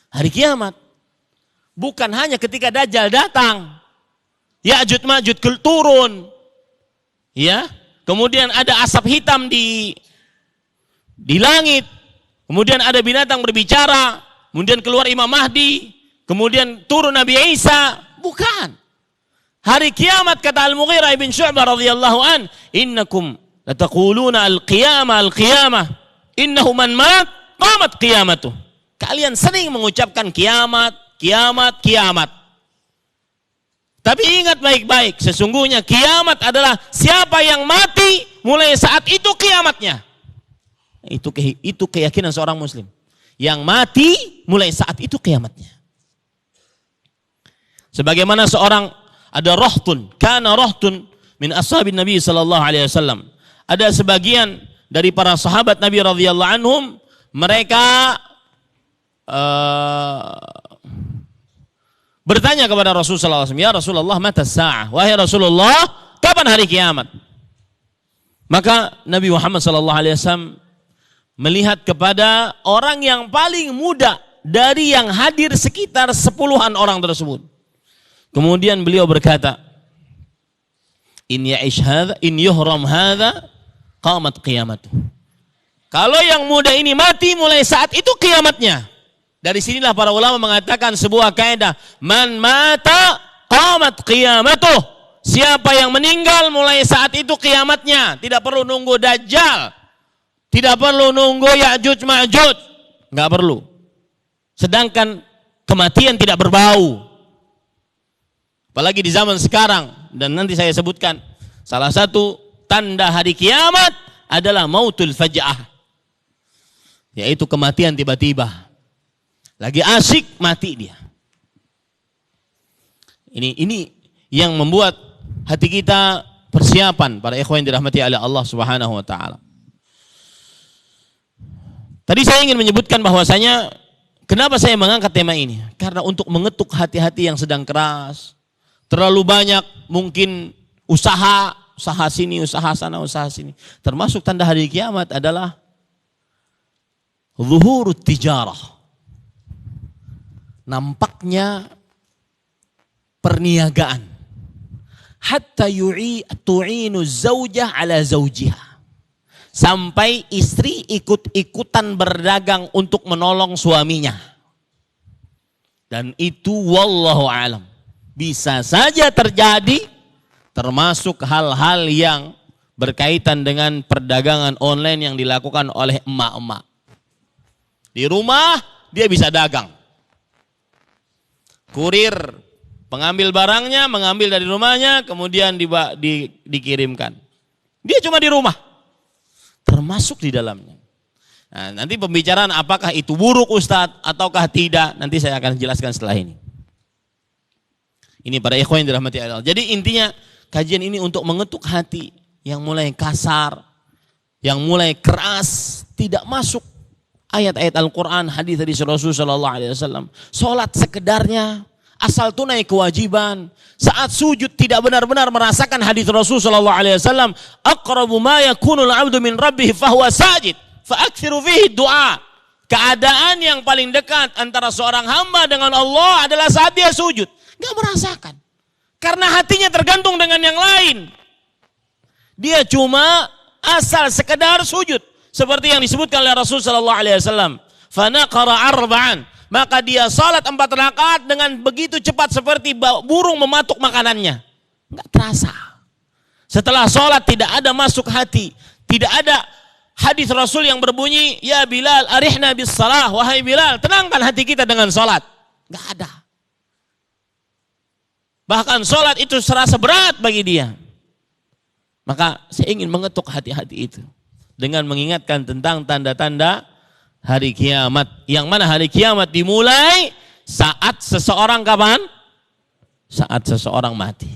Hari kiamat. Bukan hanya ketika Dajjal datang. Ya'juj Ma'juj turun. Ya. Kemudian ada asap hitam di langit. Kemudian ada binatang berbicara. Kemudian keluar Imam Mahdi. Kemudian turun Nabi Isa. Bukan. Hari kiamat kata Al-Mughirah ibn Syu'bah radhiyallahu an, innakum lataquluna al-qiyamah. Innahu man mat qamat qiyamatuh. Kalian sering mengucapkan kiamat. Tapi ingat baik-baik, sesungguhnya kiamat adalah siapa yang mati mulai saat itu kiamatnya. Itu keyakinan seorang muslim. Yang mati mulai saat itu kiamatnya. Sebagaimana ada kana rohtun min ashabin Nabi sallallahu alaihi wasallam. Ada sebagian dari para sahabat Nabi radhiyallahu anhum, mereka bertanya kepada Rasulullah SAW, ya Rasulullah, mata sa'ah? Wahai Rasulullah, kapan hari kiamat? Maka Nabi Muhammad SAW melihat kepada orang yang paling muda dari yang hadir sekitar 10-an orang tersebut. Kemudian beliau berkata, in ya'ish hadha, in yuhram hadha, qamat qiyamatuh. Kalau yang muda ini mati, mulai saat itu kiamatnya. Dari sinilah para ulama mengatakan sebuah kaidah, man mata qamat qiyamatuh. Siapa yang meninggal mulai saat itu kiamatnya. Tidak perlu nunggu Dajjal. Tidak perlu nunggu Ya'juj Ma'juj. Enggak perlu. Sedangkan kematian tidak berbau. Apalagi di zaman sekarang, dan nanti saya sebutkan, salah satu tanda hari kiamat adalah mautul faj'ah. Yaitu kematian tiba-tiba. Lagi asik mati dia. Ini yang membuat hati kita persiapan para ikhwan yang dirahmati oleh Allah Subhanahu wa taala. Tadi saya ingin menyebutkan bahwasanya kenapa saya mengangkat tema ini? Karena untuk mengetuk hati-hati yang sedang keras. Terlalu banyak mungkin usaha sini, usaha sana, usaha sini. Termasuk tanda hari kiamat adalah zuhurut tijarah. Nampaknya perniagaan. Hatta tu'inu zaujah ala zaujiha. Sampai istri ikut-ikutan berdagang untuk menolong suaminya. Dan itu wallahu alam. Bisa saja terjadi, termasuk hal-hal yang berkaitan dengan perdagangan online yang dilakukan oleh emak-emak. Di rumah dia bisa dagang. Kurir pengambil barangnya, mengambil dari rumahnya, kemudian dikirimkan. Dia cuma di rumah, termasuk di dalamnya. Nah, nanti pembicaraan apakah itu buruk Ustadz ataukah tidak, nanti saya akan jelaskan setelah ini. Ini para ikhwan yang dirahmati Allah. Jadi intinya kajian ini untuk mengetuk hati yang mulai kasar, yang mulai keras, tidak masuk ayat-ayat Al-Quran, hadis dari Rasulullah sallallahu alaihi wasallam. Salat sekedarnya, asal tunai kewajiban. Saat sujud tidak benar-benar merasakan hadis Rasulullah sallallahu alaihi wasallam, aqrabu ma yakunul 'abdu min rabbih fahuwa sajid, fa'aktsiru fihi du'a. Keadaan yang paling dekat antara seorang hamba dengan Allah adalah saat dia sujud. Enggak merasakan. Karena hatinya tergantung dengan yang lain. Dia cuma asal sekedar sujud. Seperti yang disebutkan oleh Rasul sallallahu alaihi wasallam, fanaqara arba'an, maka dia salat 4 rakaat dengan begitu cepat seperti burung mematuk makanannya. Enggak terasa. Setelah salat tidak ada masuk hati, tidak ada hadis Rasul yang berbunyi, ya Bilal arihna bis salah, wahai Bilal tenangkan hati kita dengan salat. Enggak ada. Bahkan salat itu serasa berat bagi dia. Maka saya ingin mengetuk hati-hati itu dengan mengingatkan tentang tanda-tanda hari kiamat. Yang mana hari kiamat dimulai saat seseorang kapan? Saat seseorang mati.